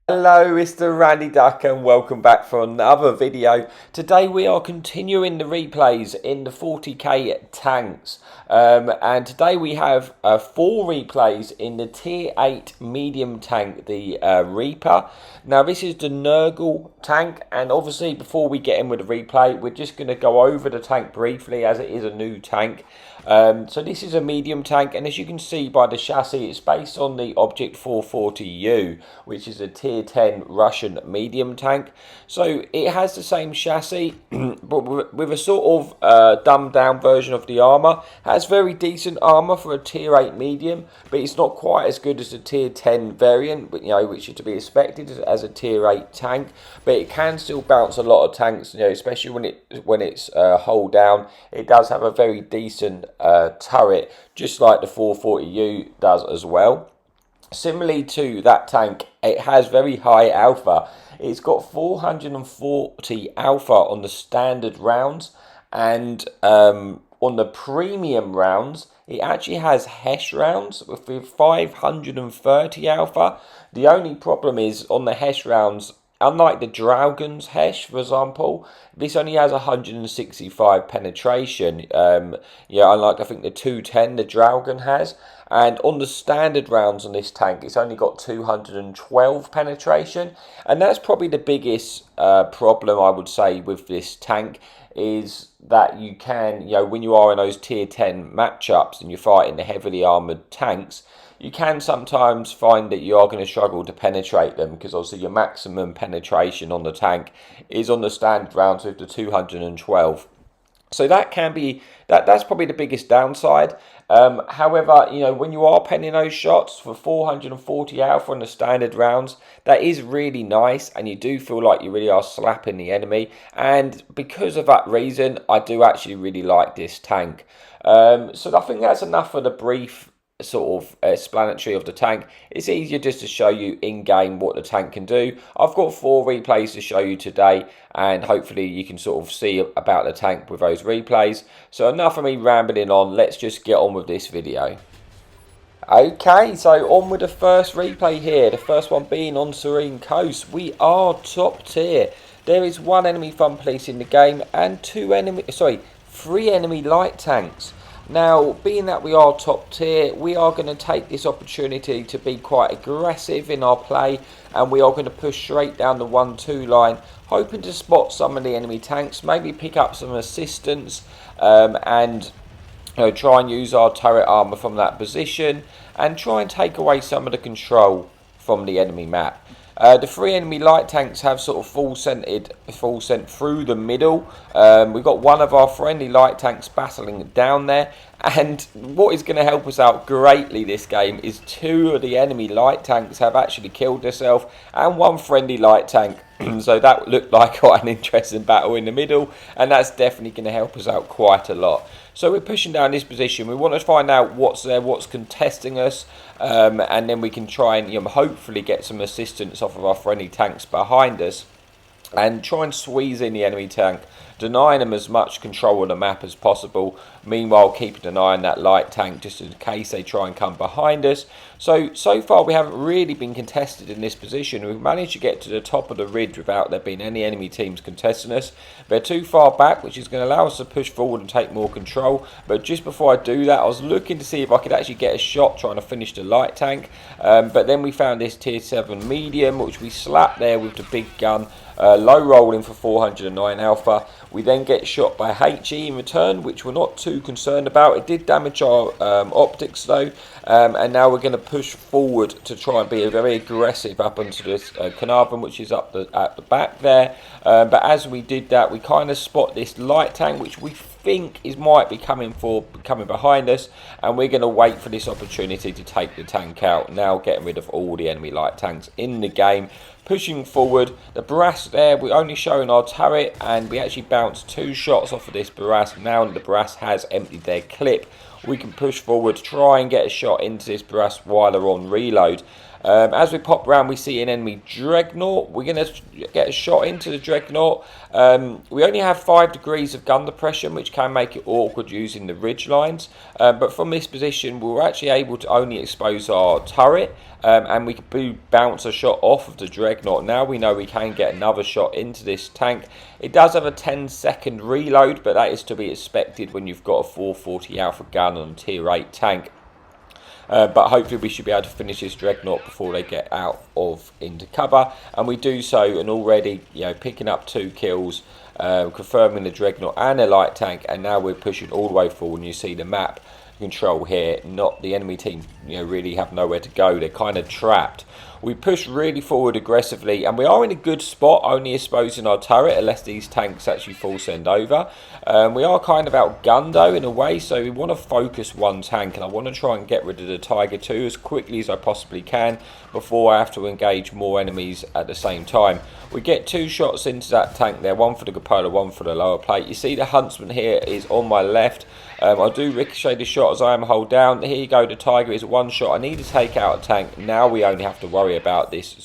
Hello, it's the Randy Duck and welcome back for another video. Today we are continuing the replays in the 40k tanks. And today we have 4 replays in the tier 8 medium tank, the Reaper. Now this is the Nurgle tank, and obviously before we get in with the replay, we're just going to go over the tank briefly as it is a new tank. So this is a medium tank, and as you can see by the chassis, it's based on the Object 440U, which is a tier 10 Russian medium tank. So it has the same chassis, but with a sort of dumbed down version of the armour. Has very decent armour for a tier 8 medium, but it's not quite as good as the tier 10 variant, which is to be expected as a tier 8 tank. But it can still bounce a lot of tanks, especially when it's hull down. It does have a very decent turret, just like the 440U does as well. Similarly to that tank, it has very high alpha. It's got 440 alpha on the standard rounds, and on the premium rounds, it actually has HESH rounds with 530 alpha. The only problem is on the HESH rounds, unlike the Dragon's HESH, for example, this only has 165 penetration. Unlike I think the 210 the Dragon has. And on the standard rounds on this tank, it's only got 212 penetration. And that's probably the biggest problem, I would say, with this tank, is that you can, when you are in those tier 10 matchups and you're fighting the heavily armoured tanks, you can sometimes find that you are going to struggle to penetrate them, because obviously your maximum penetration on the tank is on the standard rounds with the 212. So that can be, that's probably the biggest downside. However, when you are penning those shots for 440 alpha on the standard rounds, that is really nice, and you do feel like you really are slapping the enemy. And because of that reason, I do actually really like this tank. So I think that's enough for the brief sort of explanatory of the tank. It's easier just to show you in game what the tank can do. I've got 4 replays to show you today, and hopefully you can sort of see about the tank with those replays. So enough of me rambling on, let's just get on with this video. Okay, so on with the first replay here, the first one being on Serene Coast. We are top tier. There is 1 enemy fun police in the game and 3 enemy light tanks. Now, being that we are top tier, we are going to take this opportunity to be quite aggressive in our play, and we are going to push straight down the 1-2 line, hoping to spot some of the enemy tanks, maybe pick up some assistance, and try and use our turret armour from that position, and try and take away some of the control from the enemy map. The 3 enemy light tanks have sort of full sent through the middle. We've got one of our friendly light tanks battling down there, and what is going to help us out greatly this game is 2 of the enemy light tanks have actually killed themselves, and 1 friendly light tank. So that looked like quite an interesting battle in the middle, and that's definitely going to help us out quite a lot. So we're pushing down this position. We want to find out what's there, what's contesting us, and then we can try and hopefully get some assistance off of our friendly tanks behind us, and try and squeeze in the enemy tank, denying them as much control of the map as possible, meanwhile keeping an eye on that light tank just in case they try and come behind us. So far we haven't really been contested in this position. We've managed to get to the top of the ridge without there being any enemy teams contesting us. They're too far back, which is going to allow us to push forward and take more control. But just before I do that, I was looking to see if I could actually get a shot trying to finish the light tank. But then we found this tier 7 medium, which we slapped there with the big gun. Low rolling for 409 alpha. We then get shot by HE in return, which we're not too concerned about. It did damage our optics though, and now we're going to push forward to try and be very aggressive up onto this Carnarvon, which is at the back there. But as we did that, we kind of spot this light tank, which we think might be coming behind us, and we're going to wait for this opportunity to take the tank out. Now getting rid of all the enemy light tanks in the game. Pushing forward, the brass there, we're only showing our turret, and we actually bounced 2 shots off of this brass. Now the brass has emptied their clip, we can push forward, try and get a shot into this brass while they're on reload. As we pop round, we see an enemy dreadnought. We're going to get a shot into the dreadnought. We only have 5 degrees of gun depression, which can make it awkward using the ridge lines. But from this position, we were actually able to only expose our turret, and we could bounce a shot off of the dreadnought. Now we know we can get another shot into this tank. It does have a 10-second reload, but that is to be expected when you've got a 440 Alpha gun on a tier 8 tank. But hopefully we should be able to finish this dreadnought before they get out of into cover, and we do so, and already picking up 2 kills, confirming the dreadnought and a light tank, and now we're pushing all the way forward. And you see the map control here, not the enemy team really have nowhere to go, they're kind of trapped. We push really forward aggressively, and we are in a good spot, only exposing our turret unless these tanks actually full send over. We are kind of outgunned though in a way, so we want to focus one tank, and I want to try and get rid of the Tiger 2 as quickly as I possibly can before I have to engage more enemies at the same time. We get 2 shots into that tank there, one for the cupola, one for the lower plate. You see the Huntsman here is on my left. I do ricochet the shot as I am hold down. Here you go, the Tiger is 1 shot. I need to take out a tank. Now we only have to worry about this,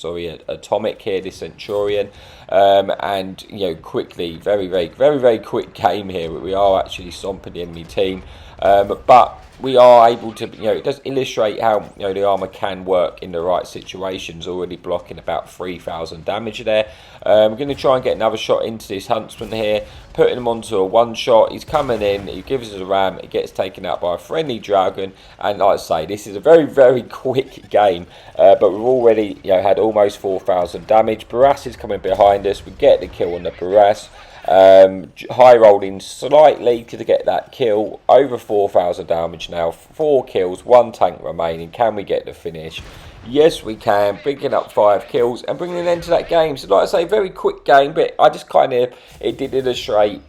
Atomic here, this Centurion. And quickly, very quick game here. We are actually stomping the enemy team. But we are able to, it does illustrate how the armour can work in the right situations, already blocking about 3,000 damage there. We're going to try and get another shot into this Huntsman here, putting him onto a 1 shot. He's coming in, he gives us a ram, it gets taken out by a friendly dragon, and like I say, this is a very quick game, but we've already had almost 4,000 damage. Barras is coming behind us, we get the kill on the Barras. High rolling slightly to get that kill, over 4,000 damage now, 4 kills, 1 tank remaining. Can we get the finish? Yes we can, picking up 5 kills and bringing an end to that game. So like I say, very quick game, but I just it did illustrate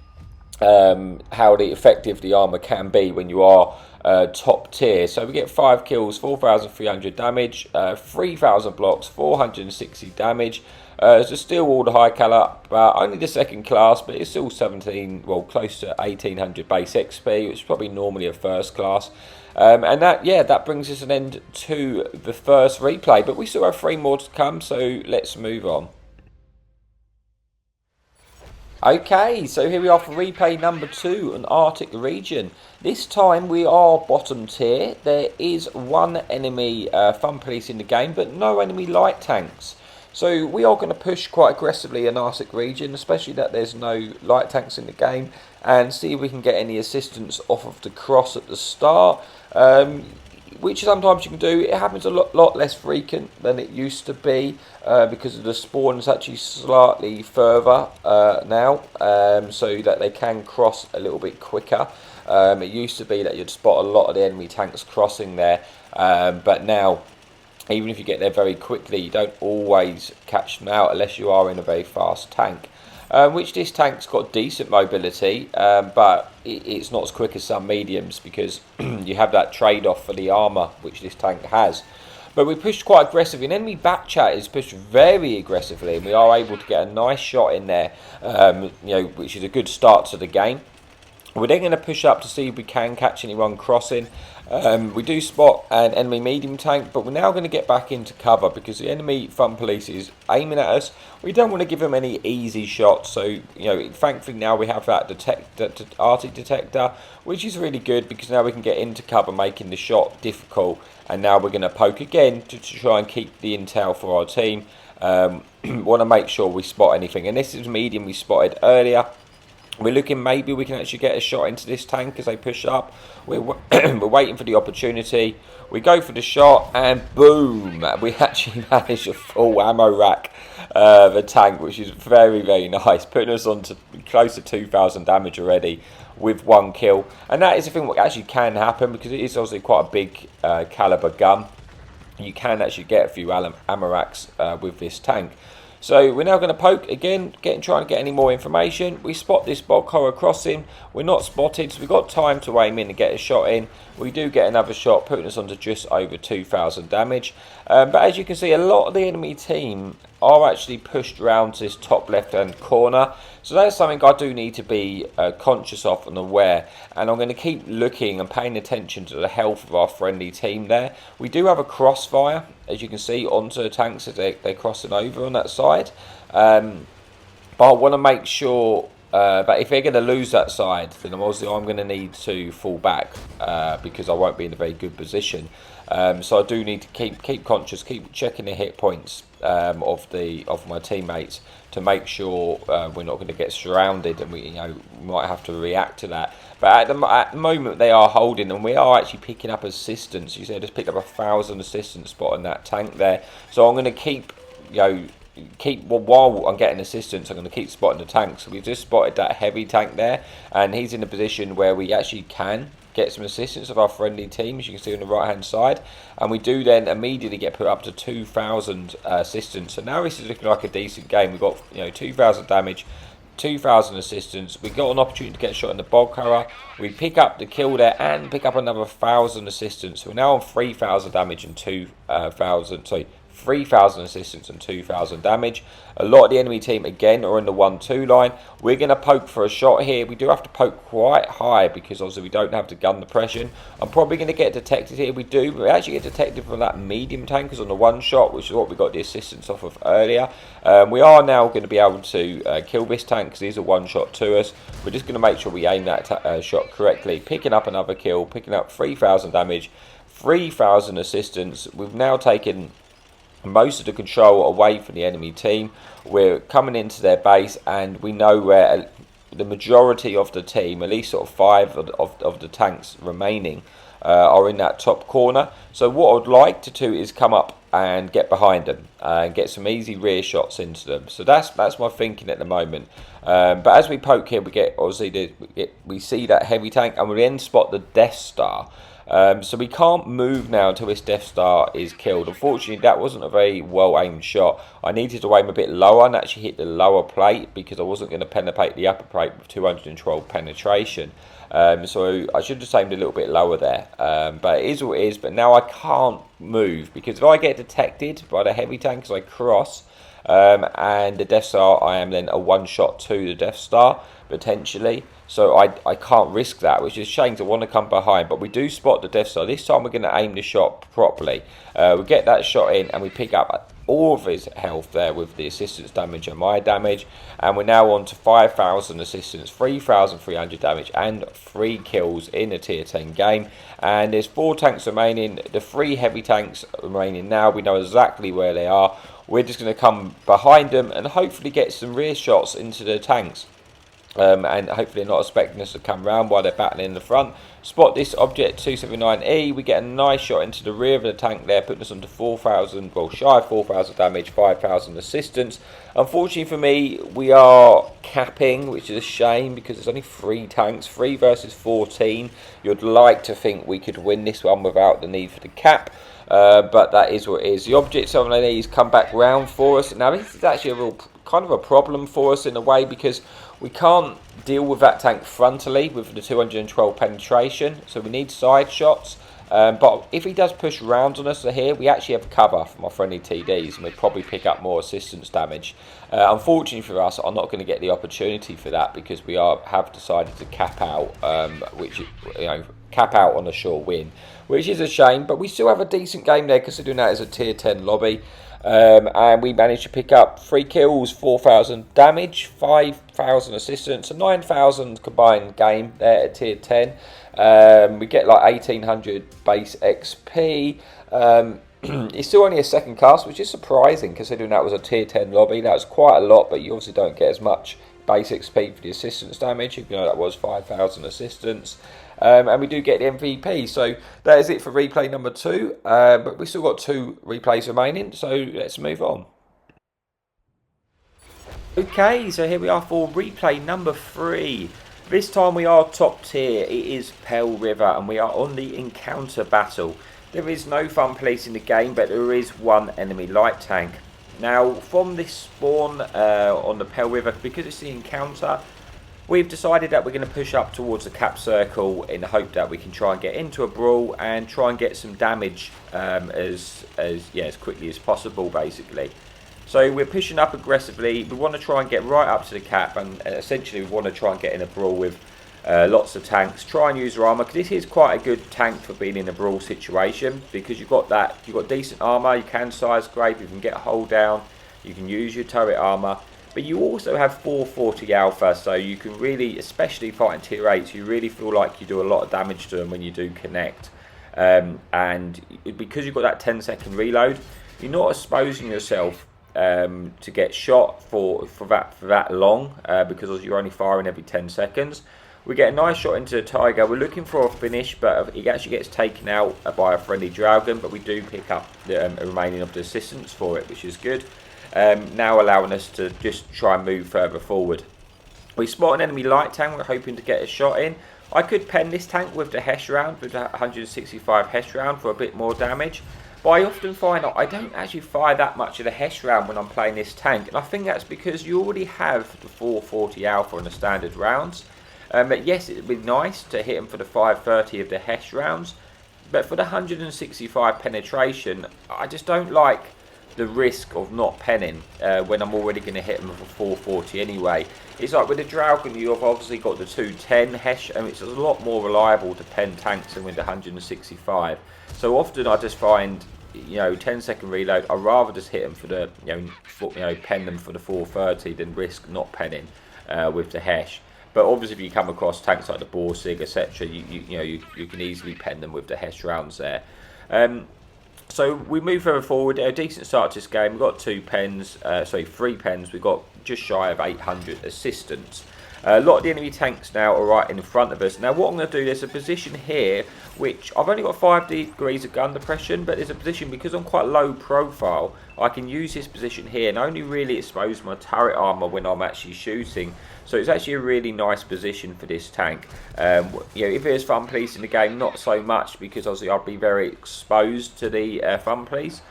how effective the armour can be when you are top tier. So we get 5 kills, 4,300 damage, 3,000 blocks, 460 damage. So still all the high colour, only the 2nd class, but it's still 17, well close to 1,800 base XP, which is probably normally a 1st class. And that brings us an end to the first replay, but we still have 3 more to come, so let's move on. Okay, so here we are for replay number 2 on Arctic region. This time we are bottom tier. There is 1 enemy fun police in the game, but no enemy light tanks. So we are going to push quite aggressively in Arctic region, especially that there's no light tanks in the game, and see if we can get any assistance off of the cross at the start, which sometimes you can do. It happens a lot less frequent than it used to be, because of the spawn is actually slightly further now, so that they can cross a little bit quicker. It used to be that you'd spot a lot of the enemy tanks crossing there, but now, even if you get there very quickly, you don't always catch them out unless you are in a very fast tank. Which this tank's got decent mobility, but it's not as quick as some mediums, because you have that trade-off for the armour, which this tank has. But we pushed quite aggressively, and enemy back chat is pushed very aggressively, and we are able to get a nice shot in there, which is a good start to the game. We're then going to push up to see if we can catch anyone crossing. We do spot an enemy medium tank, but we're now going to get back into cover because the enemy fun police is aiming at us. We don't want to give them any easy shots, so thankfully now we have that Arctic detector, which is really good because now we can get into cover, making the shot difficult. And now we're going to poke again to try and keep the intel for our team. Want to make sure we spot anything, and this is medium we spotted earlier. We're looking, maybe we can actually get a shot into this tank as they push up. We're waiting for the opportunity. We go for the shot, and boom! We actually managed a full ammo rack of a tank, which is very nice, putting us on to close to 2,000 damage already with 1 kill. And that is the thing what actually can happen, because it is obviously quite a big caliber gun. You can actually get a few ammo racks with this tank. So we're now going to poke again, trying to get any more information. We spot this bog horror crossing. We're not spotted, so we've got time to aim in and get a shot in. We do get another shot, putting us on to just over 2,000 damage. But as you can see, a lot of the enemy team are actually pushed around to this top left hand corner, so that's something I do need to be conscious of and aware, and I'm going to keep looking and paying attention to the health of our friendly team there. We do have a crossfire, as you can see, onto the tanks as they're crossing over on that side, but I want to make sure that if they're going to lose that side, then obviously I'm going to need to fall back because I won't be in a very good position. So I do need to keep conscious, keep checking the hit points of my teammates to make sure we're not going to get surrounded, and we might have to react to that. But at the moment they are holding, and we are actually picking up assistance. You see, I just picked up 1,000 assistance spot on that tank there. So I'm going to keep while I'm getting assistance, I'm going to keep spotting the tanks. So we just spotted that heavy tank there, and he's in a position where we actually can get some assistance of our friendly team, as you can see on the right hand side, and we do then immediately get put up to 2,000 assistance. So now this is looking like a decent game. We've got 2,000 damage, 2,000 assistance. We got an opportunity to get a shot in the bog carrier. We pick up the kill there and pick up another 1,000 assistance. So we're now on 3,000 damage and 3,000 assistance and 2,000 damage. A lot of the enemy team again are in the 1-2 line. We're going to poke for a shot here. We do have to poke quite high because obviously we don't have the gun depression. I'm probably going to get detected here. We actually get detected from that medium tankers on the one shot, which is what we got the assistance off of earlier. We are now going to be able to kill this tank because he's a one shot to us. We're just going to make sure we aim that shot correctly, picking up another kill, picking up 3,000 damage, 3,000 assistance. We've now taken most of the control away from the enemy team. We're coming into their base, and we know where the majority of the team, at least sort of 5 of the tanks remaining, are in that top corner. So what I'd like to do is come up and get behind them and get some easy rear shots into them. So that's my thinking at the moment. But as we poke here, we get obviously we see that heavy tank, and we then spot the Death Star. So we can't move now until this Death Star is killed. Unfortunately, that wasn't a very well aimed shot. I needed to aim a bit lower and actually hit the lower plate because I wasn't going to penetrate the upper plate with 212 penetration. So I should have just aimed a little bit lower there. But it is what it is. But now I can't move because if I get detected by the heavy tank as I cross, and the Death Star, I am then a one shot to the Death Star potentially. So I can't risk that, which is a shame. I want to come behind, but we do spot the Death Star. This time we're going to aim the shot properly. We get that shot in, and we pick up all of his health there with the assistance damage and my damage. And we're now on to 5,000 assistance, 3,300 damage, and 3 kills in a tier 10 game. And there's 4 tanks remaining. The 3 heavy tanks remaining now. We know exactly where they are. We're just going to come behind them and hopefully get some rear shots into the tanks. And hopefully not expecting us to come round while they're battling in the front. Spot this object 279E. We get a nice shot into the rear of the tank there, putting us on to 4,000, well, shy of 4,000 damage, 5,000 assistance. Unfortunately for me, we are capping, which is a shame because there's only 3 tanks, 3 versus 14. You'd like to think we could win this one without the need for the cap. But that is what it is. The object 780's come back round for us. Now this is actually a real kind of a problem for us in a way because we can't deal with that tank frontally with the 212 penetration, so we need side shots. But if he does push round on us here, we actually have cover from our friendly TDs, and we'd probably pick up more assistance damage. Unfortunately for us, I'm not going to get the opportunity for that because we have decided to cap out, cap out on a short win, which is a shame. But we still have a decent game there considering that is a tier 10 lobby. And we managed to pick up 3 kills, 4,000 damage, 5,000 assistance, and 9,000 combined game there at tier 10. We get like 1,800 base XP. It's still only a second cast, which is surprising considering that was a tier 10 lobby. That was quite a lot, but you obviously don't get as much base XP for the assistance damage, even though that was 5,000 assistance. And we do get the MVP. So that is it for replay number 2. But we've still got 2 replays remaining, so let's move on. Okay, so here we are for replay number 3. This time we are top tier. It is Pell River, and we are on the encounter battle. There is no fun police in the game, but there is 1 enemy light tank. Now, from this spawn on the Pell River, because it's the encounter, we've decided that we're going to push up towards the cap circle in the hope that we can try and get into a brawl and try and get some damage as quickly as possible, basically. So we're pushing up aggressively. We want to try and get right up to the cap, and essentially we want to try and get in a brawl with lots of tanks. Try and use our armour, because this is quite a good tank for being in a brawl situation, because you've got decent armour, you can size scrape, you can get a hold down, you can use your turret armour, but you also have 440 alpha, so you can really, especially fighting tier 8s, you really feel like you do a lot of damage to them when you do connect. And because you've got that 10-second reload, you're not exposing yourself to get shot for that long, because you're only firing every 10 seconds. We get a nice shot into the tiger. We're looking for a finish, but it actually gets taken out by a friendly dragon, but we do pick up the remaining of the assistance for it, which is good. Now allowing us to just try and move further forward. We spot an enemy light tank. We're hoping to get a shot in. I could pen this tank with the Hesh round, with the 165 Hesh round for a bit more damage. But I often find that I don't actually fire that much of the Hesh round when I'm playing this tank. And I think that's because you already have the 440 alpha on the standard rounds. But yes, it would be nice to hit them for the 530 of the Hesh rounds. But for the 165 penetration, I just don't like the risk of not penning when I'm already going to hit them for 440 anyway. It's like with the Dragon, you've obviously got the 210 Hesh, and it's a lot more reliable to pen tanks than with the 165. So often I just find, 10-second reload, I'd rather just hit them for the, pen them for the 430 than risk not penning with the Hesh. But obviously, if you come across tanks like the Borsig, etc., you can easily pen them with the Hesh rounds there. So we move further forward. A decent start to this game. We've got 3 pens. We've got just shy of 800 assistance. A lot of the enemy tanks now are right in front of us. Now what I'm going to do, there's a position here which I've only got 5 degrees of gun depression, but there's a position, because I'm quite low profile, I can use this position here and only really expose my turret armour when I'm actually shooting. So it's actually a really nice position for this tank. If there's fun police in the game, not so much, because obviously I'll be very exposed to the fun police.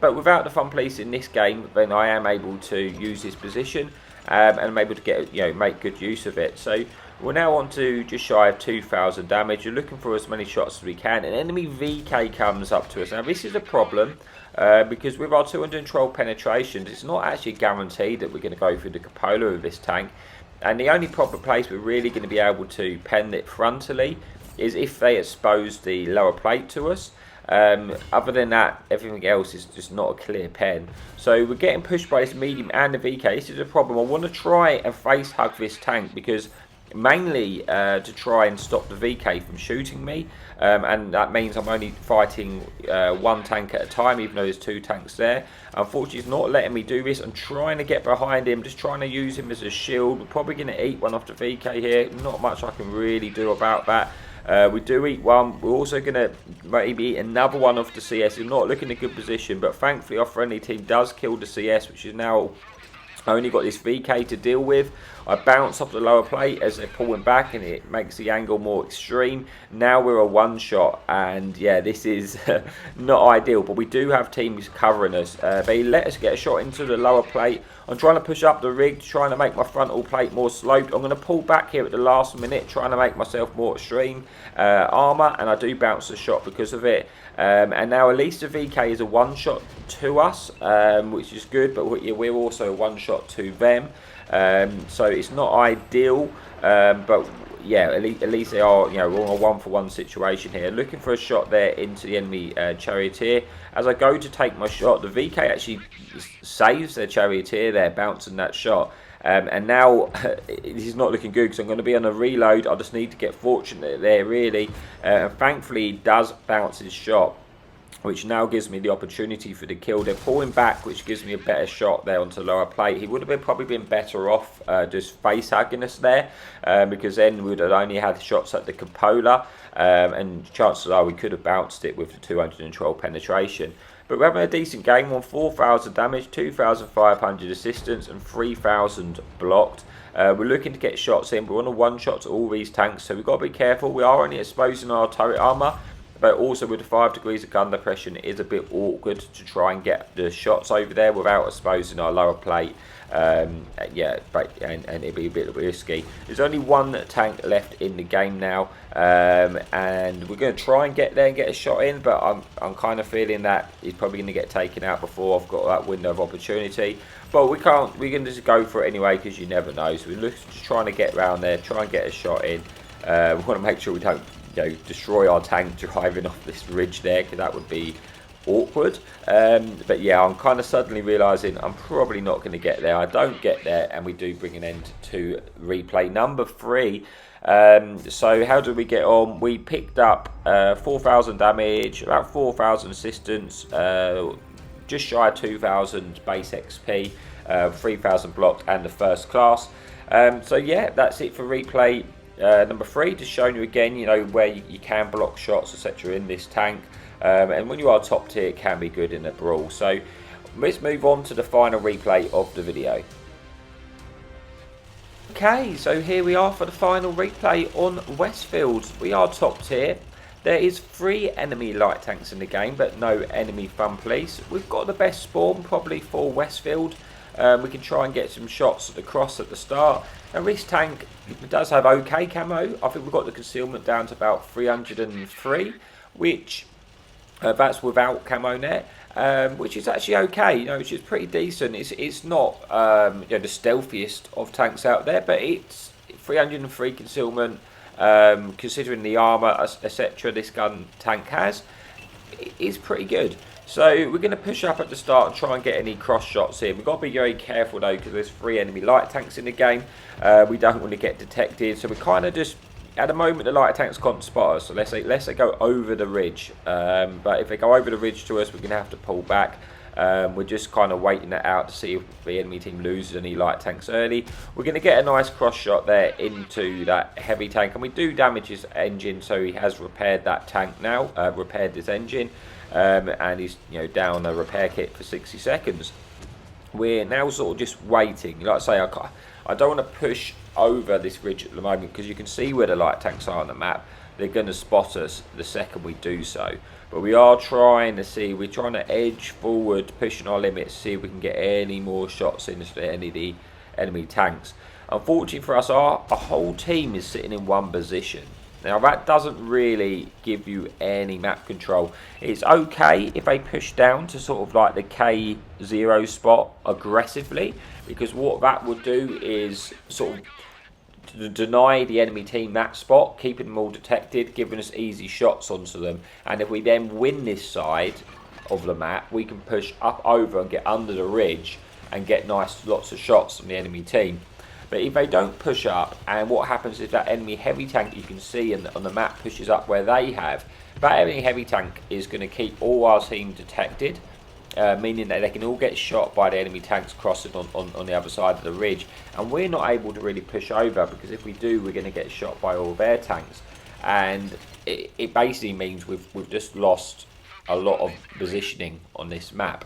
But without the fun police in this game, then I am able to use this position. And I'm able to get, make good use of it. So we're now on to just shy of 2,000 damage. You're looking for as many shots as we can. An enemy VK comes up to us. Now this is a problem because with our 212 penetrations, it's not actually guaranteed that we're going to go through the cupola with this tank. And the only proper place we're really going to be able to pen it frontally is if they expose the lower plate to us. Other than that, everything else is just not a clear pen. So we're getting pushed by this medium and the VK. This is a problem. I want to try and face hug this tank, because mainly to try and stop the VK from shooting me, and that means I'm only fighting 1 tank at a time, even though there's 2 tanks there. Unfortunately, it's not letting me do this. I'm trying to get behind him, just trying to use him as a shield. We're probably going to eat one off the VK here. Not much I can really do about that. We do eat one. We're also going to maybe eat another one off the CS. We're not looking in a good position, but thankfully our friendly team does kill the CS, which is now only got this VK to deal with. I bounce off the lower plate as they're pulling back, and it makes the angle more extreme. Now we're a 1-shot, and yeah, this is not ideal, but we do have teams covering us. They let us get a shot into the lower plate. I'm trying to push up the rig, trying to make my frontal plate more sloped. I'm going to pull back here at the last minute, trying to make myself more extreme armour, and I do bounce the shot because of it. And now at least the VK is a 1-shot to us, which is good, but we're also a 1-shot to them. So it's not ideal, but yeah, at least they are, we're on a 1-for-1 situation here. Looking for a shot there into the enemy charioteer. As I go to take my shot, the VK actually saves their charioteer there, bouncing that shot. And now this is not looking good, because I'm going to be on a reload. I just need to get fortunate there, really. And thankfully, he does bounce his shot, which now gives me the opportunity for the kill. They're pulling back, which gives me a better shot there onto the lower plate. He would have probably been better off just face hugging us there, because then we would have only had shots at the cupola, and chances are we could have bounced it with the 212 penetration. But we're having a decent game on 4,000 damage, 2,500 assistance, and 3,000 blocked. We're looking to get shots in. We're on a 1-shot to all these tanks, so we've got to be careful. We are only exposing our turret armour. But also with the 5 degrees of gun depression, it is a bit awkward to try and get the shots over there without exposing our lower plate. Yeah, and it'd be a bit risky. There's only one tank left in the game now, and we're going to try and get there and get a shot in, but I'm kind of feeling that he's probably going to get taken out before I've got that window of opportunity. But we can't, we're going to just go for it anyway, because you never know. So we're just trying to get around there, try and get a shot in. We want to make sure we don't, you know, destroy our tank driving off this ridge there, because that would be awkward. But yeah, I'm kind of suddenly realizing I'm probably not going to get there. I don't get there, and we do bring an end to replay number 3. So how do we get on? We picked up 4,000 damage, about 4,000 assistance, just shy of 2,000 base XP, 3,000 blocked, and the first class. So yeah, that's it for replay number 3. Just showing you again, you know, where you can block shots, etc. in this tank. And when you are top tier, it can be good in a brawl. So let's move on to the final replay of the video. Okay, so here we are for the final replay on Westfield. We are top tier. There is 3 enemy light tanks in the game, but no enemy fun police. We've got the best spawn probably for Westfield. We can try and get some shots across at the start. And this tank does have okay camo. I think we've got the concealment down to about 303, which that's without camo net, which is actually okay, you know, which is pretty decent. It's not you know, the stealthiest of tanks out there, but it's 303 concealment, considering the armour, etc. this tank has, is pretty good. So we're going to push up at the start and try and get any cross shots in. We've got to be very careful though, because there's 3 enemy light tanks in the game. We don't want to get detected, so we kind of just, at the moment the light tanks can't spot us, so let's say go over the ridge. But if they go over the ridge to us, we're going to have to pull back. We're just kind of waiting it out to see if the enemy team loses any light tanks early. We're going to get a nice cross shot there into that heavy tank, and we do damage his engine, so he has repaired that tank now, repaired his engine, and he's, you know, down a repair kit for 60 seconds. We're now sort of just waiting. Like I say, I don't want to push over this ridge at the moment, because you can see where the light tanks are on the map. They're going to spot us the second we do so. But we are trying to see, we're trying to edge forward, pushing our limits, see if we can get any more shots into any of the enemy tanks. Unfortunately for us, our whole team is sitting in one position. Now that doesn't really give you any map control. It's okay if they push down to sort of like the K0 spot aggressively, because what that would do is sort of deny the enemy team that spot, keeping them all detected, giving us easy shots onto them. And if we then win this side of the map, we can push up over and get under the ridge and get lots of shots from the enemy team. But if they don't push up, and what happens is that enemy heavy tank you can see on the map pushes up where they have, that enemy heavy tank is going to keep all our team detected, meaning that they can all get shot by the enemy tanks crossing on the other side of the ridge, and we're not able to really push over, because if we do, we're going to get shot by all their tanks. And it basically means we've just lost a lot of positioning on this map,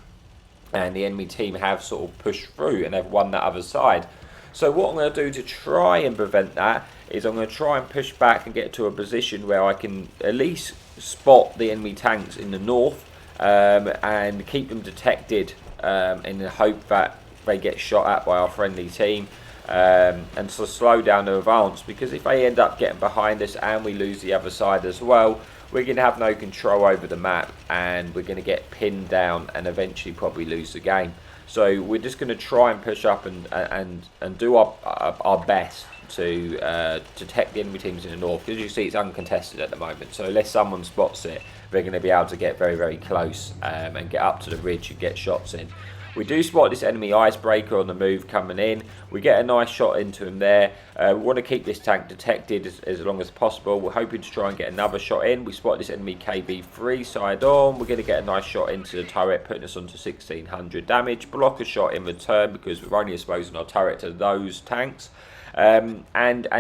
and the enemy team have sort of pushed through and they've won that other side. So what I'm going to do to try and prevent that is I'm going to try and push back and get to a position where I can at least spot the enemy tanks in the north, and keep them detected, in the hope that they get shot at by our friendly team, and so slow down the advance, because if they end up getting behind us and we lose the other side as well, we're going to have no control over the map, and we're going to get pinned down and eventually probably lose the game. So we're just going to try and push up and do our best to detect the enemy teams in the north. Because you see, it's uncontested at the moment, so unless someone spots it, they're going to be able to get very, very close, and get up to the ridge and get shots in. We do spot this enemy icebreaker on the move coming in. We get a nice shot into him there. We want to keep this tank detected as long as possible. We're hoping to try and get another shot in. We spot this enemy KB3 side on. We're going to get a nice shot into the turret, putting us onto 1,600 damage. Block a shot in return, because we're only exposing our turret to those tanks. And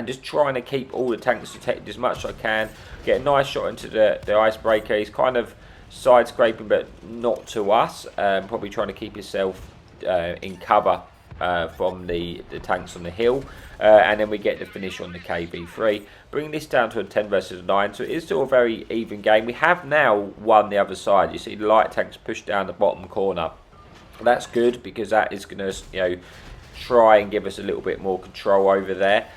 just trying to keep all the tanks detected as much as I can. Get a nice shot into the icebreaker. He's kind of side scraping, but not to us. Probably trying to keep himself in cover from the tanks on the hill, and then we get the finish on the KV3, bringing this down to a 10 versus 9. So it is still a very even game. We have now won the other side. You see the light tanks push down the bottom corner. That's good, because that is going to, try and give us a little bit more control over there.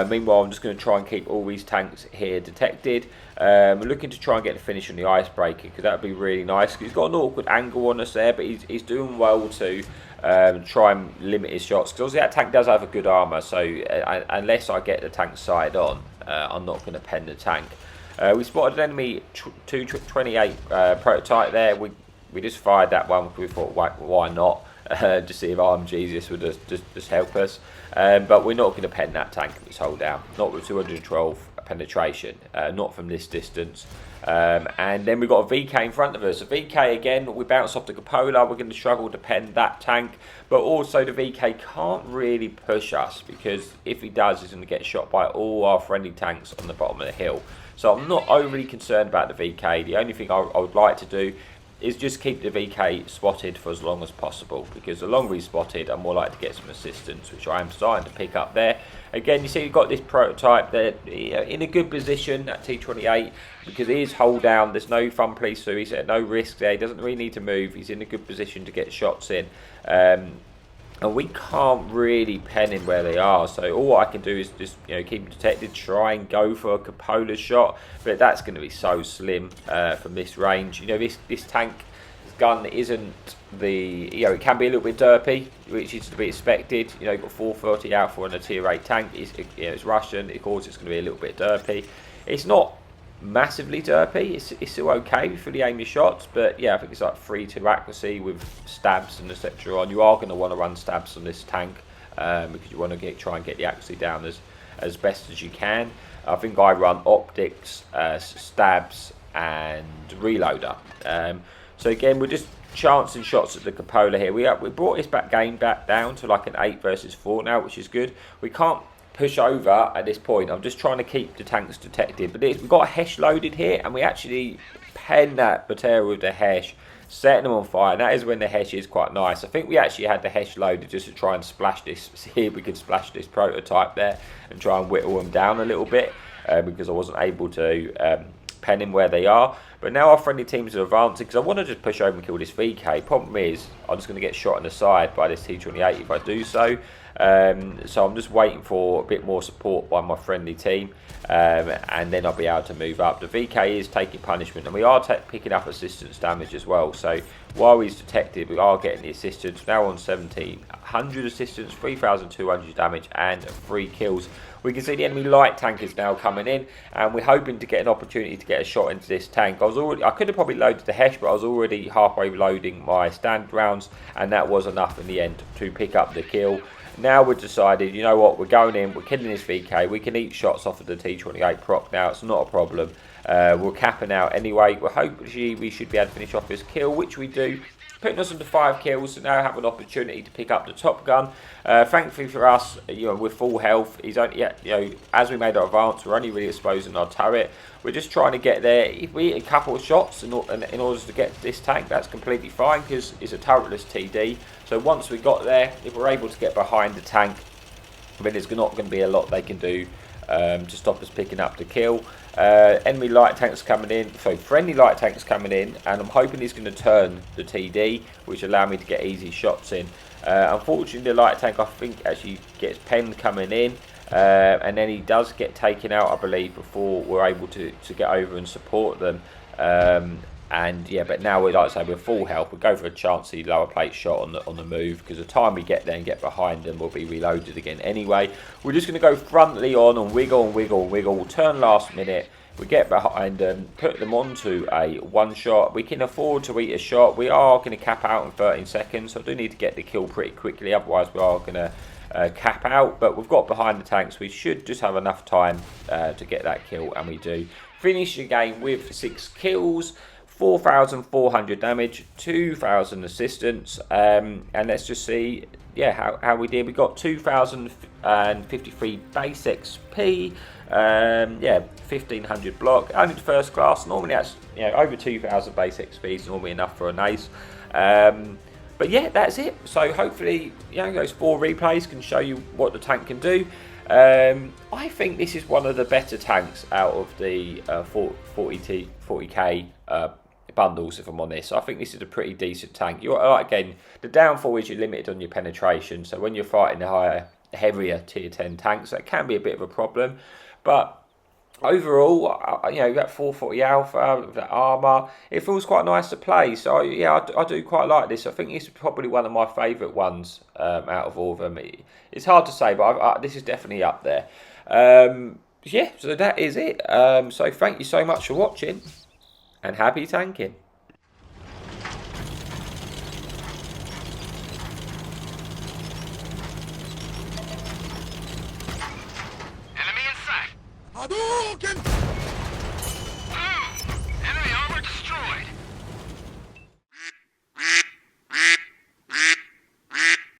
Meanwhile, I'm just going to try and keep all these tanks here detected. We're looking to try and get the finish on the icebreaker, because that would be really nice. He's got an awkward angle on us there, but he's doing well to try and limit his shots, because obviously that tank does have a good armour, so unless I get the tank sighted on, I'm not going to pen the tank. We spotted an enemy 228 prototype there. We just fired that one. We thought, why not? To see if RMGs would just help us. But we're not going to pen that tank if it's hold down. Not with 212 penetration. Not from this distance. And then we've got a VK in front of us. A VK again, we bounce off the cupola. We're going to struggle to pen that tank. But also the VK can't really push us, because if he does, he's going to get shot by all our friendly tanks on the bottom of the hill. So I'm not overly concerned about the VK. The only thing I would like to do is just keep the VK spotted for as long as possible, because the longer he's spotted, I'm more likely to get some assistance, which I am starting to pick up there. Again, you see you've got this prototype there in a good position, that T28, because he is hold down. There's no fun police, so he's at no risk there. He doesn't really need to move. He's in a good position to get shots in. And we can't really pen him where they are, so all I can do is just keep him detected, try and go for a cupola shot, but that's going to be so slim from this range. This tank gun isn't the it can be a little bit derpy, which is to be expected. You've got 430 alpha on a tier 8 tank. It's Russian, of course it's going to be a little bit derpy. It's not massively derpy. It's still okay for the aim your shots, but yeah, I think it's like 3-2 accuracy with stabs and etc. on. You are going to want to run stabs on this tank, because you want to try and get the accuracy down as best as you can. I think I run optics, stabs and reloader. So again, we're just chancing shots at the cupola here. We brought this game back down to like an 8 versus 4 now, which is good. We can't push over at this point. I'm just trying to keep the tanks detected, but we've got a Hesh loaded here, and we actually pen that Batera with the Hesh, setting them on fire, and that is when the Hesh is quite nice. I think we actually had the Hesh loaded just to try and splash this, see if we could splash this prototype there and try and whittle them down a little bit, because I wasn't able to pen him where they are. But now our friendly teams are advancing, because I want to just push over and kill this VK. Problem is, I'm just going to get shot in the side by this T28 if I do so. So I'm just waiting for a bit more support by my friendly team, and then I'll be able to move up. The VK is taking punishment, and we are picking up assistance damage as well. So while he's detected, we are getting the assistance. Now on 1700 assistance, 3200 damage, and 3 kills. We can see the enemy light tank is now coming in, and we're hoping to get an opportunity to get a shot into this tank. I could have probably loaded the Hesh, but I was already halfway loading my standard rounds, and that was enough in the end to pick up the kill. Now we've decided, you know what, we're going in, we're killing this VK, we can eat shots off of the T28 proc now, it's not a problem. We're capping out anyway. We're hoping we should be able to finish off this kill, which we do, putting us into 5 kills. So now have an opportunity to pick up the top gun. Thankfully for us, we're full health. He's only, as we made our advance, we're only really exposing our turret. We're just trying to get there. If we hit a couple of shots in order to get this tank, that's completely fine, because it's a turretless TD. So once we got there, if we're able to get behind the tank, then there's not going to be a lot they can do to stop us picking up the kill. Enemy light tanks coming in, so friendly light tanks coming in, and I'm hoping he's going to turn the TD, which allow me to get easy shots in. Unfortunately, the light tank, I think, actually gets penned coming in, and then he does get taken out, I believe, before we're able to get over and support them. But now we're, like I say, we're full health. We go for a chancy lower plate shot on the move, because the time we get there and get behind them, we'll be reloaded again anyway. We're just going to go frontally on and wiggle and wiggle and wiggle. We'll turn last minute. We get behind them, put them onto a one shot. We can afford to eat a shot. We are going to cap out in 13 seconds, so I do need to get the kill pretty quickly. Otherwise, we are going to cap out. But we've got behind the tanks. We should just have enough time to get that kill, and we do. Finish the game with 6 kills. 4,400 damage, 2,000 assistance, and let's just see, how we did. We got 2,053 base XP, 1,500 block, only the first class. Normally that's over 2,000 base XP is normally enough for an ace. But yeah, that's it. So hopefully, you know, those 4 replays can show you what the tank can do. I think this is one of the better tanks out of the 40k bundles, if I'm honest. I think this is a pretty decent tank. Again, the downfall is you're limited on your penetration, so when you're fighting the higher, heavier tier 10 tanks, that can be a bit of a problem. But overall, you know, that 440 alpha, that armour, it feels quite nice to play. So yeah, I do quite like this. I think this is probably one of my favourite ones out of all of them. It's hard to say, but this is definitely up there. Yeah, so that is it. So thank you so much for watching, and happy tanking. Enemy in sight. Hadouken!